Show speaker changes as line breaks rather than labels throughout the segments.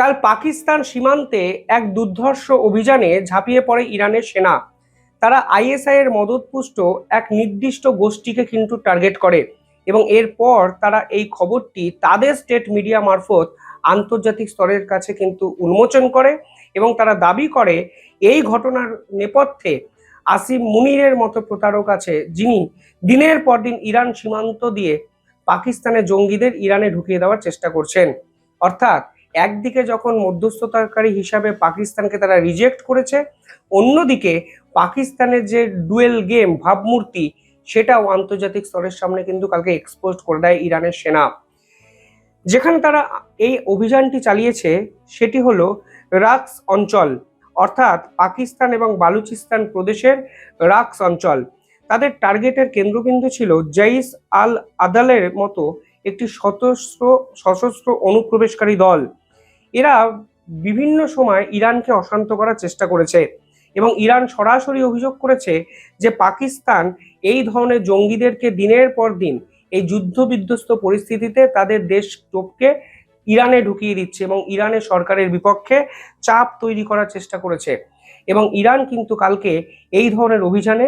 কাল পাকিস্তান সীমান্তে এক দুর্ধর্ষ অভিযানে ঝাঁপিয়ে পড়ে ইরানের সেনা। তারা আইএসআই এর মদতপুষ্ট এক নির্দিষ্ট গোষ্ঠীকে কিন্তু টার্গেট করে এবং এরপর তারা এই খবরটি তাদের স্টেট মিডিয়া মারফত আন্তর্জাতিক স্তরের কাছে কিন্তু উন্মোচন করে এবং তারা দাবি করে এই ঘটনার নেপথ্যে আসিম মুনিরের মতো প্রতারক আছে, যিনি দিনের পর দিন ইরান সীমান্ত দিয়ে পাকিস্তানের জঙ্গিদের ইরানে ঢুকিয়ে দেওয়ার চেষ্টা করছেন। অর্থাৎ একদিকে যখন মধ্যস্থতাকারী হিসাবে পাকিস্তানকে তারা রিজেক্ট করেছে, অন্যদিকে পাকিস্তানের যে ডুয়েল গেম ভাবমূর্তি সেটাও আন্তর্জাতিক স্তরের সামনে কিন্তু কালকে এক্সপোজ করে দেয় ইরানের সেনা। যেখানে তারা এই অভিযানটি চালিয়েছে সেটি হলো রাক্স অঞ্চল, অর্থাৎ পাকিস্তান এবং বালুচিস্তান প্রদেশের রাক্স অঞ্চল। তাদের টার্গেটের কেন্দ্রবিন্দু ছিল জৈশ আল আদালের মতো একটি সশস্ত্র অনুপ্রবেশকারী দল। এরা বিভিন্ন সময় ইরানকে অশান্ত করার চেষ্টা করেছে এবং ইরান সরাসরি অভিযোগ করেছে যে পাকিস্তান এই ধরনের জঙ্গিদেরকে দিনের পর দিন এই যুদ্ধ বিধ্বস্ত পরিস্থিতিতে তাদের দেশ টপকে ইরানে ঢুকিয়ে দিচ্ছে এবং ইরানের সরকারের বিপক্ষে চাপ তৈরি করার চেষ্টা করেছে। এবং ইরান কিন্তু কালকে এই ধরনের অভিযানে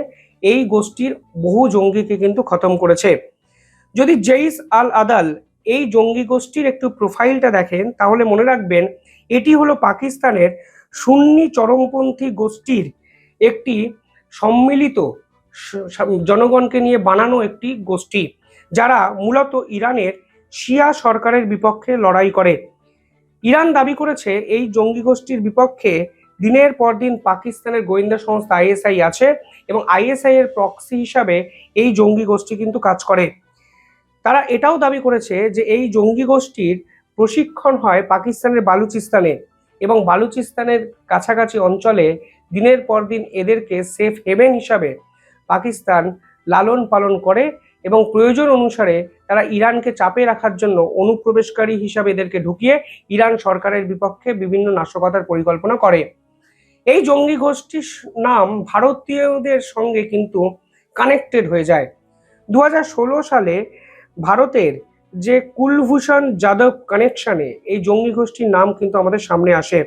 এই গোষ্ঠীর বহু জঙ্গিকে কিন্তু খতম করেছে। যদি জৈশ আল আদাল এই জঙ্গি গোষ্ঠীর একটু প্রোফাইলটা দেখেন তাহলে মনে রাখবেন এটি হলো পাকিস্তানের সুন্নি চরমপন্থী গোষ্ঠীর একটি সম্মিলিত জনগণকে নিয়ে বানানো একটি গোষ্ঠী, যারা মূলত ইরানের শিয়া সরকারের বিপক্ষে লড়াই করে। ইরান দাবি করেছে এই জঙ্গি গোষ্ঠীর বিপক্ষে দিনের পর দিন পাকিস্তানের গোয়েন্দা সংস্থা আইএসআই আছে এবং আইএসআই এর প্রক্সি হিসাবে এই জঙ্গি গোষ্ঠী কিন্তু কাজ করে। তারা এটাও দাবি করেছে যে এই জঙ্গি গোষ্ঠীর প্রশিক্ষণ হয় পাকিস্তানের বালুচিস্তানে এবং বালুচিস্তানের কাছাকাছি অঞ্চলে দিনের পর দিন এদেরকে সেফ হেভেন হিসাবে পাকিস্তান লালন পালন করে এবং প্রয়োজন অনুসারে তারা ইরানকে চাপে রাখার জন্য অনুপ্রবেশকারী হিসাবে এদেরকে ঢুকিয়ে ইরান সরকারের বিপক্ষে বিভিন্ন নাশকতার পরিকল্পনা করে। এই জঙ্গি গোষ্ঠীর নাম ভারতীয়দের সঙ্গে কিন্তু কানেক্টেড হয়ে যায়। 2016 সালে ভারতের যে কুলভূষণ যাদব কানেকশনে এই জঙ্গি গোষ্ঠীর নাম কিন্তু আমাদের সামনে আসে।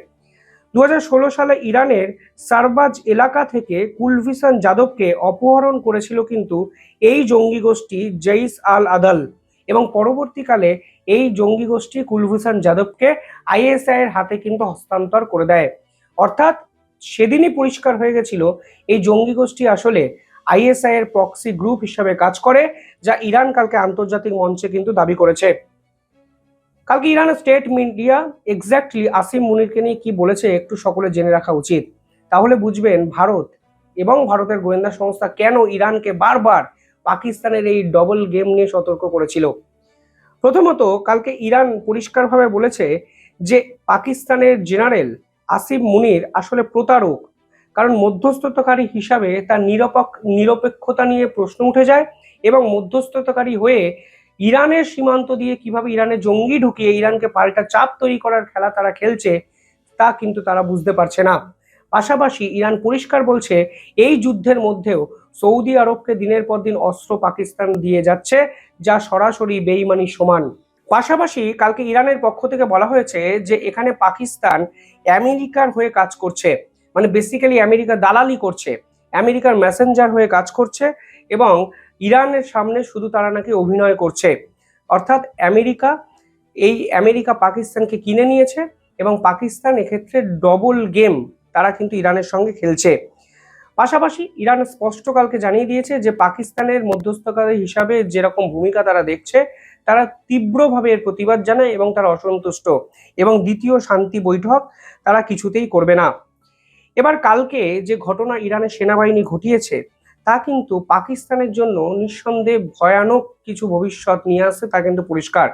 2016 সালে ইরানের সারবাজ এলাকা থেকে কুলভূষণ যাদবকে অপহরণ করেছিল কিন্তু এই জঙ্গি গোষ্ঠী জৈশ আল আদাল এবং পরবর্তীকালে এই জঙ্গি গোষ্ঠী কুলভূষণ যাদবকে আইএসআই এর হাতে কিন্তু হস্তান্তর করে দেয়। অর্থাৎ সেদিনই পরিষ্কার হয়ে গেছিল এই জঙ্গি গোষ্ঠী আসলে আইএসআই এর প্রক্সি গ্রুপ হিসাবে কাজ করে, যা ইরান কালকে আন্তর্জাতিক মঞ্চে কিন্তু দাবি করেছে। কালকে ইরানের স্টেট মিডিয়া এক্স্যাক্টলি আসিম মুনিরকে নিয়ে কি বলেছে একটু সকলে জেনে রাখা উচিত, তাহলে বুঝবেন ভারত এবং ভারতের গোয়েন্দা সংস্থা কেন ইরানকে বারবার পাকিস্তানের এই ডবল গেম নিয়ে সতর্ক করেছিল। প্রথমত, কালকে ইরান পরিষ্কারভাবে বলেছে যে পাকিস্তানের জেনারেল আসিম মুনির আসলে প্রতারক, কারণ মধ্যস্থতাকারী হিসাবে তার নিরপেক্ষতা নিয়ে প্রশ্ন উঠে যায় এবং মধ্যস্থতাকারী হয়ে ইরানের সীমান্ত দিয়ে কিভাবে ইরানে জঙ্গি ঢুকিয়ে ইরানকে পাল্টা চাপ তৈরি করার খেলা তারা খেলছে তা কিন্তু তারা বুঝতে পারছে না। পাশাপাশি ইরান পরিষ্কার বলছে এই যুদ্ধের মধ্যেও সৌদি আরবকে দিনের পর দিন অস্ত্র পাকিস্তান দিয়ে যাচ্ছে, যা সরাসরি বেইমানি সমান। পাশাপাশি কালকে ইরানের পক্ষ থেকে বলা হয়েছে যে এখানে পাকিস্তান আমেরিকার হয়ে কাজ করছে, মানে বেসিক্যালি আমেরিকা দালালি করছে, আমেরিকার মেসেঞ্জার হয়ে কাজ করছে এবং ইরানের সামনে শুধু তারা নাকি অভিনয় করছে। অর্থাৎ আমেরিকা পাকিস্তানকে কিনে নিয়েছে এবং পাকিস্তান এক্ষেত্রে ডবল গেম তারা কিন্তু ইরানের সঙ্গে খেলছে। পাশাপাশি ইরান স্পষ্টকালকে জানিয়ে দিয়েছে যে পাকিস্তানের মধ্যস্থকারী হিসাবে যেরকম ভূমিকা তারা দেখছে তারা তীব্রভাবে এর প্রতিবাদ জানায় এবং তারা অসন্তুষ্ট এবং দ্বিতীয় শান্তি বৈঠক তারা কিছুতেই করবে না। এবার কালকে যে ঘটনা ইরানের সেনাবাহিনী ঘটিয়েছে তা কিন্তু পাকিস্তানের জন্য নিঃসন্দেহে ভয়ানক কিছু ভবিষ্যৎ নিয়ে আসছে, তা কিন্তু পরিষ্কার।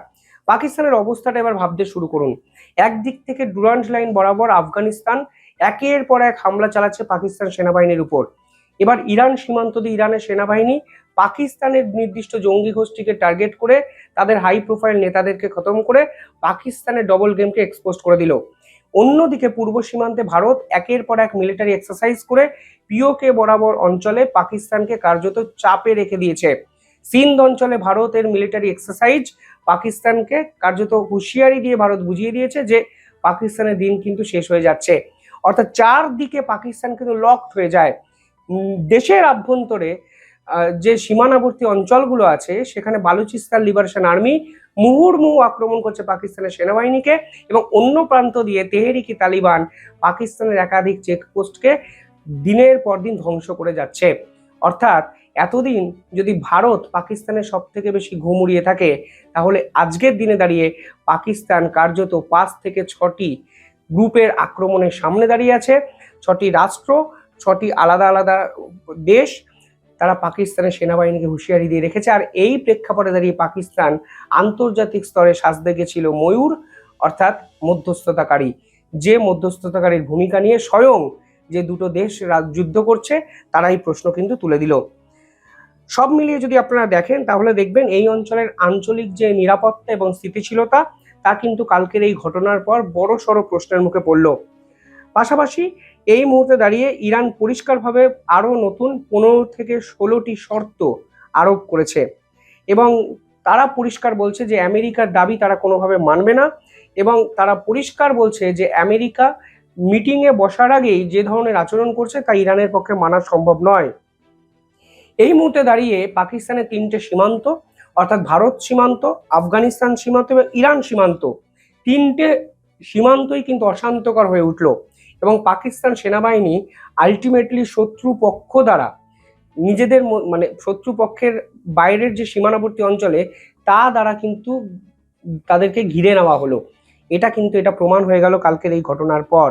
পাকিস্তানের অবস্থাটা এবার ভাবতে শুরু করুন। একদিক থেকে ডুরান্ড লাইন বরাবর আফগানিস্তান একের পর এক হামলা চালাচ্ছে পাকিস্তান সেনাবাহিনীর উপর। এবার ইরান সীমান্ত দিয়ে ইরানের সেনাবাহিনী পাকিস্তানের নির্দিষ্ট জঙ্গি গোষ্ঠীকে টার্গেট করে তাদের হাই প্রোফাইল নেতাদেরকে খতম করে পাকিস্তানের ডবল গেমকে এক্সপোজ করে দিল। অন্যদিকে পূর্ব সীমান্তে ভারত একের পর এক মিলিটারি এক্সারসাইজ করে পিওকে বরাবর অঞ্চলে পাকিস্তানকে কার্যত চাপে রেখে দিয়েছে। সিন্ধ অঞ্চলে ভারতের মিলিটারি এক্সারসাইজ পাকিস্তানকে কার্যত হুঁশিয়ারি দিয়ে ভারত বুঝিয়ে দিয়েছে যে পাকিস্তানের দিন কিন্তু শেষ হয়ে যাচ্ছে। অর্থাৎ চারদিকে পাকিস্তান কিন্তু লকড হয়ে যায়। দেশের আভ্যন্তরে যে সীমানাবর্তী অঞ্চলগুলো আছে সেখানে বালুচিস্তান লিবারেশন আর্মি মুহুর্মুহু আক্রমণ করছে পাকিস্তানের সেনাবাহিনীকে, এবং অন্য প্রান্ত দিয়ে তেহরিকি তালিবান পাকিস্তানের একাধিক চেকপোস্টকে দিনের পর দিন ধ্বংস করে যাচ্ছে। অর্থাৎ এতদিন যদি ভারত পাকিস্তানের সব থেকে বেশি ঘুম উড়িয়ে থাকে, তাহলে আজকের দিনে দাঁড়িয়ে পাকিস্তান কার্যত 5 থেকে 6টি গ্রুপের আক্রমণের সামনে দাঁড়িয়ে আছে। 6টি রাষ্ট্র, 6টি আলাদা আলাদা দেশ তারা পাকিস্তানের সেনাবাহিনীকে হুঁশিয়ারি দিয়ে রেখেছে। আর এই প্রেক্ষাপটে দাঁড়িয়ে পাকিস্তান আন্তর্জাতিক স্তরে সাজতে গেছিল ময়ূর, অর্থাৎ মধ্যস্থতাকারী। যে মধ্যস্থতাকারীর ভূমিকা নিয়ে স্বয়ং যে দুটো দেশ যুদ্ধ করছে তারাই প্রশ্ন কিন্তু তুলে দিল। সব মিলিয়ে যদি আপনারা দেখেন তাহলে দেখবেন এই অঞ্চলের আঞ্চলিক যে নিরাপত্তা এবং স্থিতিশীলতা তা কিন্তু কালকের এই ঘটনার পর বড়সড় প্রশ্নের মুখে পড়ল। পাশাপাশি এই মুহূর্তে দাঁড়িয়ে ইরান পরিষ্কারভাবে আরও নতুন 15 থেকে 16টি শর্ত আরোপ করেছে, এবং তারা পরিষ্কার বলছে যে আমেরিকার দাবি তারা কোনোভাবে মানবে না, এবং তারা পরিষ্কার বলছে যে আমেরিকা মিটিংয়ে বসার আগেই যে ধরনের আচরণ করছে তা ইরানের পক্ষে মানা সম্ভব নয়। এই মুহূর্তে দাঁড়িয়ে পাকিস্তানের 3টে সীমান্ত, অর্থাৎ ভারত সীমান্ত, আফগানিস্তান সীমান্ত এবং ইরান সীমান্ত, 3টে সীমান্তই কিন্তু অশান্তকর হয়ে উঠল, এবং পাকিস্তান সেনাবাহিনী আলটিমেটলি শত্রুপক্ষ দ্বারা নিজেদের মানে শত্রুপক্ষের বাইরের যে সীমানাবর্তী অঞ্চলে তা দ্বারা কিন্তু তাদেরকে ঘিরে নেওয়া হলো। এটা প্রমাণ হয়ে গেল কালকের এই ঘটনার পর।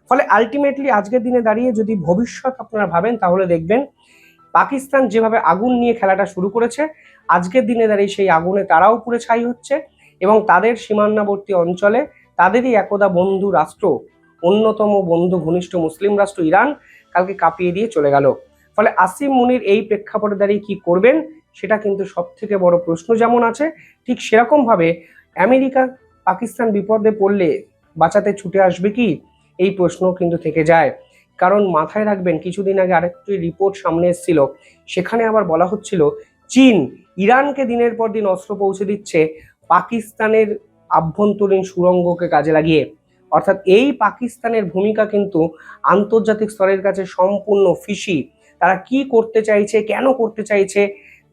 ফলে আলটিমেটলি আজকের দিনে দাঁড়িয়ে যদি ভবিষ্যৎ আপনারা ভাবেন তাহলে দেখবেন পাকিস্তান যেভাবে আগুন নিয়ে খেলাটা শুরু করেছে, আজকের দিনে দাঁড়িয়ে সেই আগুনে তারাও পুড়ে ছাই হচ্ছে, এবং তাদের সীমানাবর্তী অঞ্চলে তাদেরই একদা বন্ধু রাষ্ট্র, অন্যতম বন্ধু ঘনিষ্ঠ মুসলিম রাষ্ট্র ইরান কালকে কাঁপিয়ে দিয়ে চলে গেল। ফলে আসিম মুনির এই প্রেক্ষাপটে দাঁড়িয়ে কি করবেন সেটা কিন্তু সব থেকে বড় প্রশ্ন যেমন আছে, ঠিক সেরকম ভাবে আমেরিকা পাকিস্তান বিপদে পড়লে বাঁচাতে ছুটে আসবে কি, এই প্রশ্ন কিন্তু থেকে যায়। কারণ মাথায় রাখবেন কিছুদিন আগে আরেকটি রিপোর্ট সামনে এসেছিল, সেখানে আবার বলা হচ্ছিল চীন ইরানকে দিনের পর দিন অস্ত্র পৌঁছে দিচ্ছে পাকিস্তানের আভ্যন্তরীণ সুড়ঙ্গকে কাজে লাগিয়ে। অর্থাৎ এই পাকিস্তানের ভূমিকা কিন্তু আন্তর্জাতিক স্তরের কাছে সম্পূর্ণ ফিসি। তারা কি করতে চাইছে, কেন করতে চাইছে,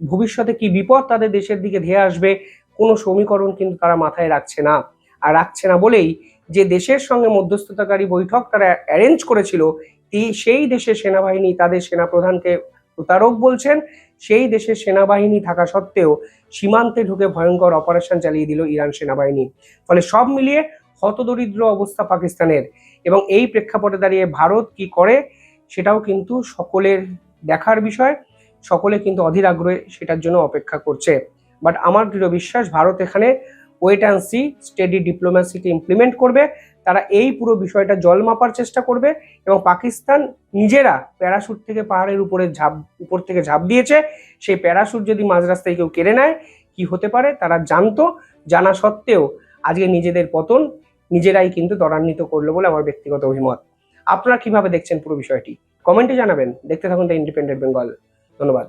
ভবিষ্যতে কি বিপদ তাদের দেশের দিকে ধেয়ে আসবে, কোনো সমীকরণ কিন্তু তারা মাথায় রাখছে না। আর রাখছে না বলেই যে দেশের সঙ্গে মধ্যস্থতাকারী বৈঠক তারা অ্যারেঞ্জ করেছিল, সেই দেশের সেনাবাহিনী তাদের সেনাপ্রধানকে প্রতারক বলছেন। সেই দেশের সেনাবাহিনী থাকা সত্ত্বেও সীমান্তে ঢুকে ভয়ঙ্কর অপারেশন চালিয়ে দিল ইরান সেনাবাহিনী। ফলে সব মিলিয়ে হতদরিদ্র অবস্থা পাকিস্তানের, এবং এই প্রেক্ষাপটে দাঁড়িয়ে ভারত কি করে সেটাও কিন্তু সকলের দেখার বিষয়। সকলে কিন্তু অধীর আগ্রহে সেটার জন্য অপেক্ষা করছে। বাট আমার দৃঢ় বিশ্বাস ভারত এখানে ওয়েট অ্যান্ড সি স্টেডি ডিপ্লোম্যাসিকে ইমপ্লিমেন্ট করবে। তারা এই পুরো বিষয়টা জল মাপার চেষ্টা করবে, এবং পাকিস্তান নিজেরা প্যারাশুট থেকে পাহাড়ের উপর থেকে ঝাঁপ দিয়েছে, সেই প্যারাশুট যদি মাঝ রাস্তায় কেউ কেড়ে নেয় কি হতে পারে তারা জানতো, জানা সত্ত্বেও আজকে নিজেদের পতন নিজেরাই কিন্তু ত্বরান্বিত করলো বলে আমার ব্যক্তিগত অভিমত। আপনারা কিভাবে দেখছেন পুরো বিষয়টি কমেন্টে জানাবেন। দেখতে থাকুন দ্য ইন্ডিপেন্ডেন্ট বেঙ্গল। ধন্যবাদ।